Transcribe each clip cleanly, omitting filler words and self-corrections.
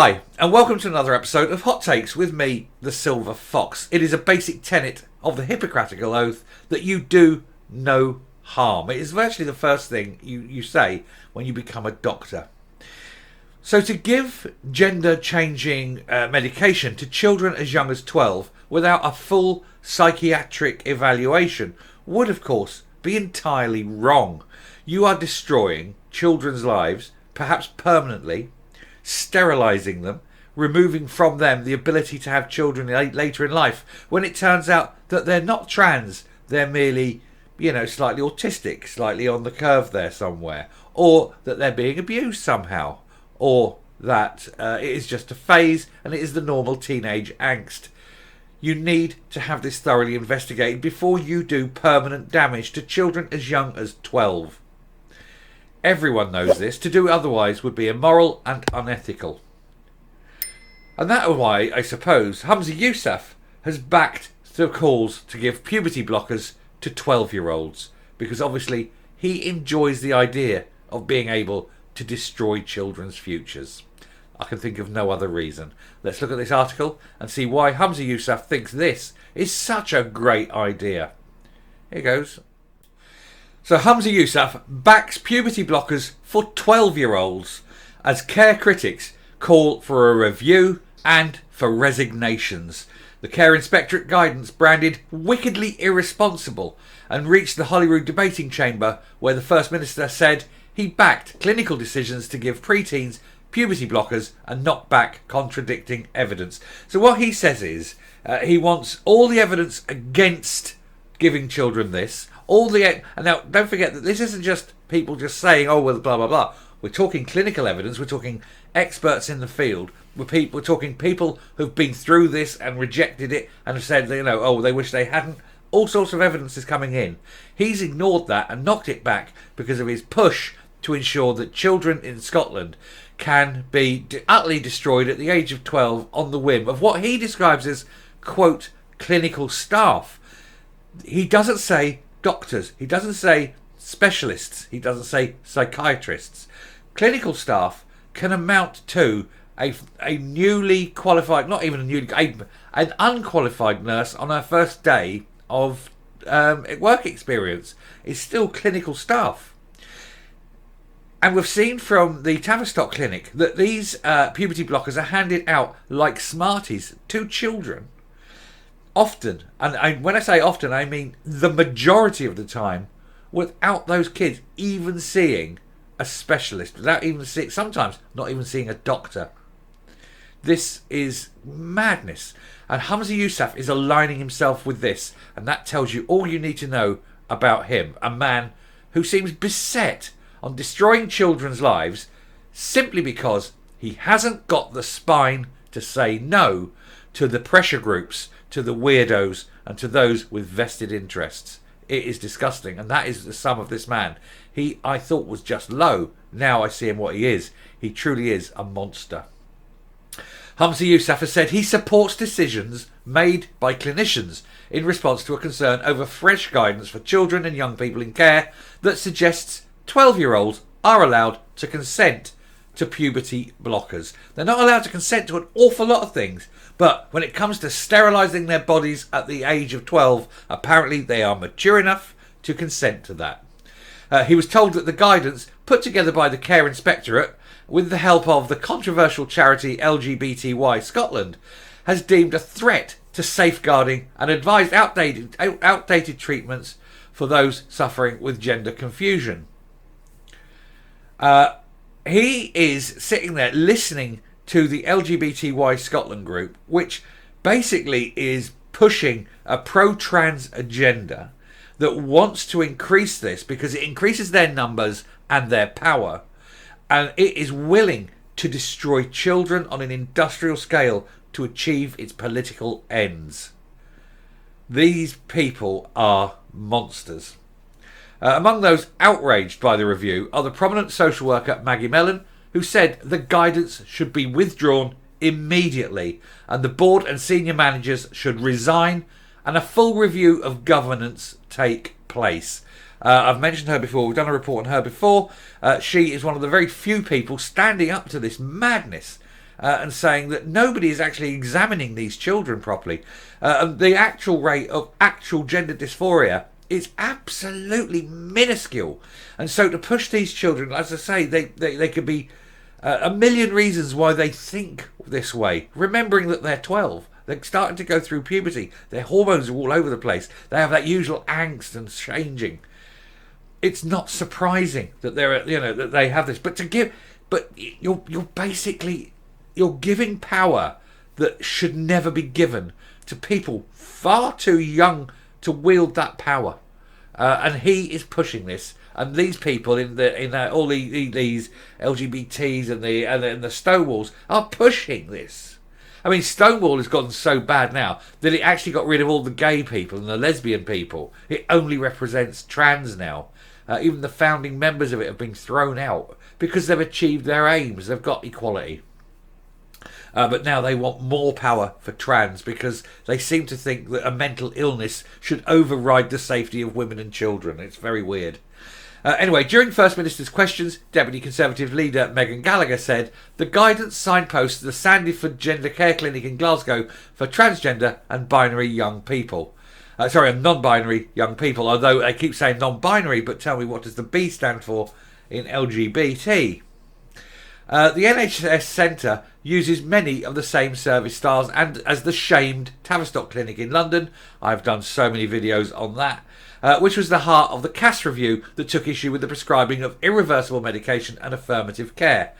Hi, and welcome to another episode of Hot Takes with me, the Silver Fox. It is a basic tenet of the Hippocratic Oath that you do no harm. It is virtually the first thing you say when you become a doctor. So to give gender-changing medication to children as young as 12 without a full psychiatric evaluation would, of course, be entirely wrong. You are destroying children's lives, perhaps permanently, sterilising them, removing from them the ability to have children later in life, when it turns out that they're not trans, they're merely, slightly autistic, slightly on the curve there somewhere, or that they're being abused somehow, or that it is just a phase and it is the normal teenage angst. You need to have this thoroughly investigated before you do permanent damage to children as young as 12. Everyone knows this. To do otherwise would be immoral and unethical. And that is why, I suppose, Humza Yousaf has backed the calls to give puberty blockers to 12-year-olds, because obviously he enjoys the idea of being able to destroy children's futures. I can think of no other reason. Let's look at this article and see why Humza Yousaf thinks this is such a great idea. Here goes. So Humza Yousaf backs puberty blockers for 12-year-olds as care critics call for a review and for resignations. The Care Inspectorate guidance branded wickedly irresponsible and reached the Holyrood debating chamber, where the First Minister said he backed clinical decisions to give preteens puberty blockers and knock back contradicting evidence. So what he says is he wants all the evidence against giving children this. And now, don't forget that this isn't just people just saying, oh, well, blah, blah, blah. We're talking clinical evidence. We're talking experts in the field. We're talking people who've been through this and rejected it and have said, oh, they wish they hadn't. All sorts of evidence is coming in. He's ignored that and knocked it back because of his push to ensure that children in Scotland can be utterly destroyed at the age of 12 on the whim of what he describes as, quote, clinical staff. He doesn't say doctors, he doesn't say specialists, he doesn't say psychiatrists. Clinical staff can amount to a newly qualified, not even an unqualified nurse on her first day of work experience is still clinical staff. And we've seen from the Tavistock Clinic that these puberty blockers are handed out like Smarties to children. Often, and when I say often, I mean the majority of the time, without those kids even seeing a specialist, without even seeing, sometimes not even seeing a doctor. This is madness. And Humza Yousaf is aligning himself with this, and that tells you all you need to know about him, a man who seems beset on destroying children's lives simply because he hasn't got the spine to say no to the pressure groups, to the weirdos, and to those with vested interests. It is disgusting, and that is the sum of this man. He, I thought, was just low. Now I see him what he is. He truly is a monster. Humza Yousaf has said he supports decisions made by clinicians in response to a concern over fresh guidance for children and young people in care that suggests 12-year-olds are allowed to consent to puberty blockers. They're not allowed to consent to an awful lot of things, but when it comes to sterilising their bodies at the age of 12, apparently they are mature enough to consent to that. He was told that the guidance put together by the Care Inspectorate with the help of the controversial charity LGBTY Scotland has deemed a threat to safeguarding and advised outdated treatments for those suffering with gender confusion. He is sitting there listening to the LGBTY Scotland group, which basically is pushing a pro-trans agenda that wants to increase this because it increases their numbers and their power. And it is willing to destroy children on an industrial scale to achieve its political ends. These people are monsters. Among those outraged by the review are the prominent social worker Maggie Mellon, who said the guidance should be withdrawn immediately and the board and senior managers should resign and a full review of governance take place. I've mentioned her before. We've done a report on her before. She is one of the very few people standing up to this madness. and saying that nobody is actually examining these children properly. And the actual rate of actual gender dysphoria is absolutely minuscule. And so to push these children, as I say, they could be a million reasons why they think this way, remembering that they're 12. They're starting to go through puberty. Their hormones are all over the place. They have that usual angst and changing. It's not surprising that that they have this. But you're basically giving power that should never be given to people far too young to wield that power. And he is pushing this. And these people all these LGBTs and the Stonewalls are pushing this. I mean, Stonewall has gotten so bad now that it actually got rid of all the gay people and the lesbian people. It only represents trans now. Even the founding members of it have been thrown out because they've achieved their aims. They've got equality. But now they want more power for trans because they seem to think that a mental illness should override the safety of women and children. It's very weird. Anyway, during First Minister's questions, Deputy Conservative leader Megan Gallagher said the guidance signposts the Sandyford Gender Care Clinic in Glasgow for transgender and binary young people. And non-binary young people, although they keep saying non-binary, but tell me, what does the B stand for in LGBT? The NHS Centre uses many of the same service styles and as the shamed Tavistock Clinic in London. I've done so many videos on that. Which was the heart of the Cass review that took issue with the prescribing of irreversible medication and affirmative care.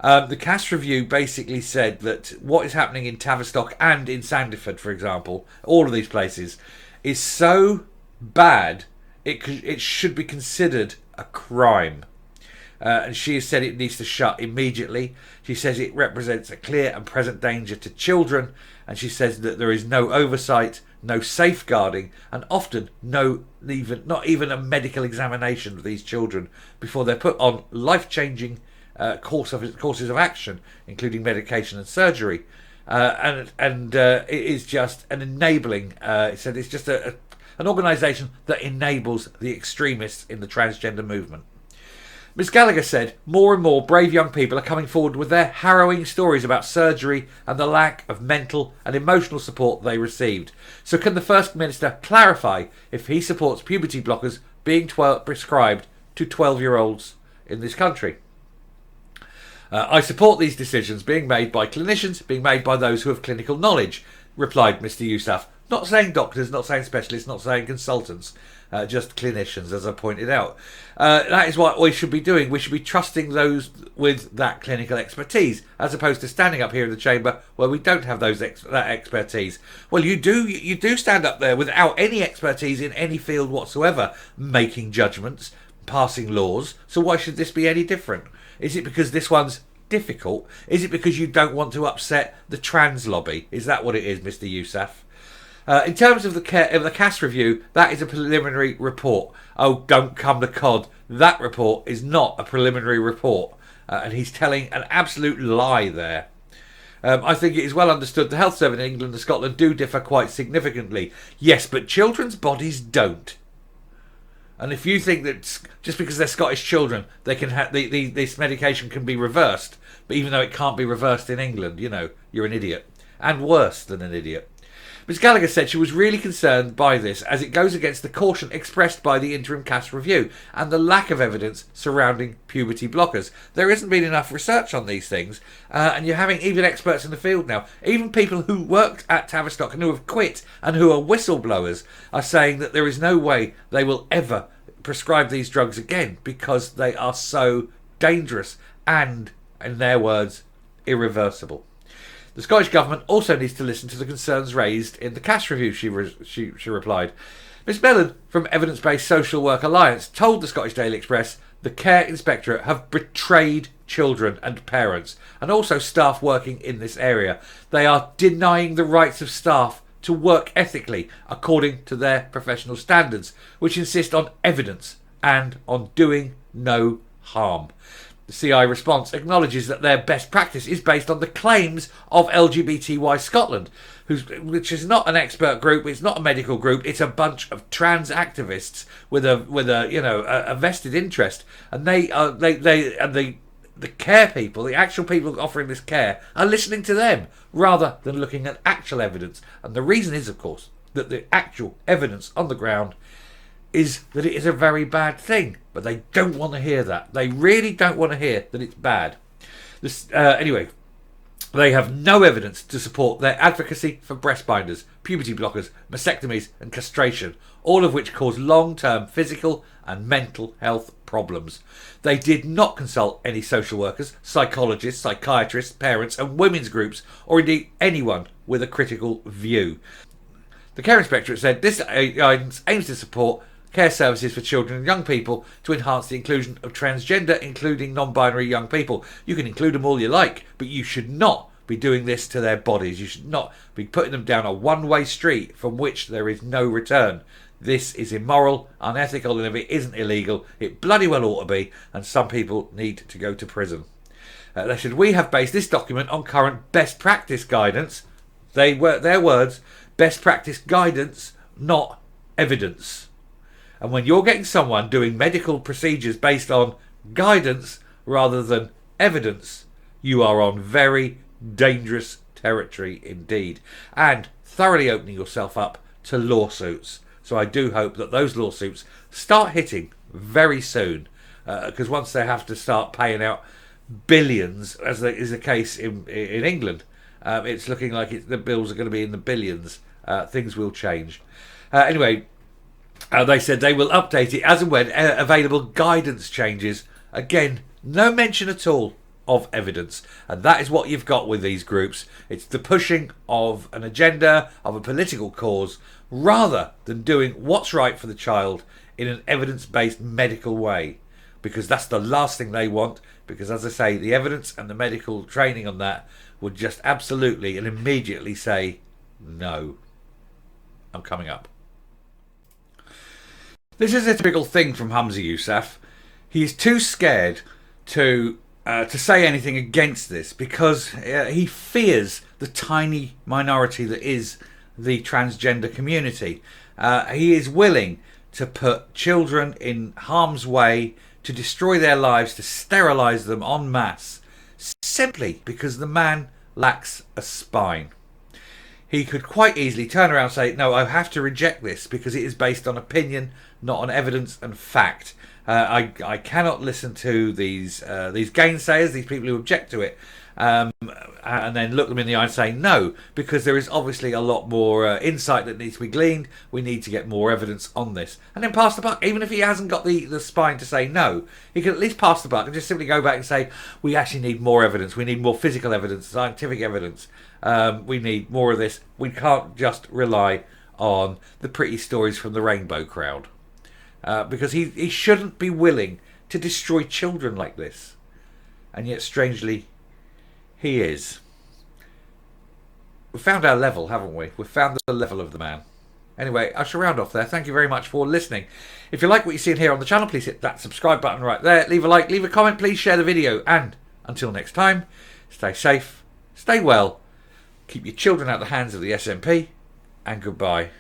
The Cass review basically said that what is happening in Tavistock and in Sandyford, for example, all of these places, is so bad it should be considered a crime. And she has said it needs to shut immediately. She says it represents a clear and present danger to children, and she says that there is no oversight, no safeguarding, and often not even a medical examination of these children before they're put on life-changing courses of action, including medication and surgery. And it is just an enabling. It said it's just an organisation that enables the extremists in the transgender movement. Ms Gallagher said more and more brave young people are coming forward with their harrowing stories about surgery and the lack of mental and emotional support they received. So can the First Minister clarify if he supports puberty blockers being prescribed to 12-year-olds in this country? I support these decisions being made by clinicians, being made by those who have clinical knowledge, replied Mr Yousaf. Not saying doctors, not saying specialists, not saying consultants, just clinicians, as I pointed out. That is what we should be doing. We should be trusting those with that clinical expertise, as opposed to standing up here in the chamber where we don't have that expertise. Well, you do stand up there without any expertise in any field whatsoever, making judgments, passing laws. So why should this be any different? Is it because this one's difficult? Is it because you don't want to upset the trans lobby? Is that what it is, Mr Yousaf? In terms of the Cass review, that is a preliminary report. Oh, don't come to cod. That report is not a preliminary report. And he's telling an absolute lie there. I think it is well understood the health service in England and Scotland do differ quite significantly. Yes, but children's bodies don't. And if you think that just because they're Scottish children, they can have this medication can be reversed, but even though it can't be reversed in England, you're an idiot. And worse than an idiot. Ms Gallagher said she was really concerned by this as it goes against the caution expressed by the interim Cass review and the lack of evidence surrounding puberty blockers. There hasn't been enough research on these things, and you're having even experts in the field now, even people who worked at Tavistock and who have quit and who are whistleblowers are saying that there is no way they will ever prescribe these drugs again because they are so dangerous and, in their words, irreversible. The Scottish Government also needs to listen to the concerns raised in the Cass review, she replied. Ms Mellon from Evidence Based Social Work Alliance told the Scottish Daily Express the Care Inspectorate have betrayed children and parents and also staff working in this area. They are denying the rights of staff to work ethically according to their professional standards, which insist on evidence and on doing no harm. The CI response acknowledges that their best practice is based on the claims of LGBTY Scotland, which is not an expert group, it's not a medical group, it's a bunch of trans activists with a vested interest, and the the care people, the actual people offering this care, are listening to them rather than looking at actual evidence. And the reason is, of course, that the actual evidence on the ground is that it is a very bad thing. But they don't want to hear that. They really don't want to hear that it's bad. Anyway, they have no evidence to support their advocacy for breast binders, puberty blockers, mastectomies and castration, all of which cause long-term physical and mental health problems. They did not consult any social workers, psychologists, psychiatrists, parents and women's groups, or indeed anyone with a critical view. The Care Inspectorate said this guidance aims to support care services for children and young people to enhance the inclusion of transgender, including non-binary young people. You can include them all you like, but you should not be doing this to their bodies. You should not be putting them down a one-way street from which there is no return. This is immoral, unethical, and if it isn't illegal, it bloody well ought to be, and some people need to go to prison. They said, we have based this document on current best practice guidance. They were their words, best practice guidance, not evidence. And when you're getting someone doing medical procedures based on guidance rather than evidence, you are on very dangerous territory indeed, and thoroughly opening yourself up to lawsuits. So I do hope that those lawsuits start hitting very soon, because once they have to start paying out billions, as is the case in England, it's looking like the bills are going to be in the billions. Things will change. Anyway, they said they will update it as and when available guidance changes. Again, no mention at all of evidence. And that is what you've got with these groups. It's the pushing of an agenda, of a political cause, rather than doing what's right for the child in an evidence-based medical way. Because that's the last thing they want. Because, as I say, the evidence and the medical training on that would just absolutely and immediately say, no, I'm coming up. This is a typical thing from Humza Yousaf. He's too scared to say anything against this because he fears the tiny minority that is the transgender community. He is willing to put children in harm's way, to destroy their lives, to sterilise them en masse, simply because the man lacks a spine. He could quite easily turn around and say, no, I have to reject this because it is based on opinion, not on evidence and fact. I cannot listen to these gainsayers, these people who object to it, and then look them in the eye and say no, because there is obviously a lot more insight that needs to be gleaned. We need to get more evidence on this. And then pass the buck. Even if he hasn't got the spine to say no, he can at least pass the buck and just simply go back and say, we actually need more evidence. We need more physical evidence, scientific evidence. We need more of this. We can't just rely on the pretty stories from the rainbow crowd. Because he shouldn't be willing to destroy children like this. And yet, strangely, he is. We've found our level, haven't we? We've found the level of the man. Anyway, I shall round off there. Thank you very much for listening. If you like what you're seeing here on the channel, please hit that subscribe button right there. Leave a like, leave a comment, please share the video. And until next time, stay safe, stay well, keep your children out of the hands of the SNP, and goodbye.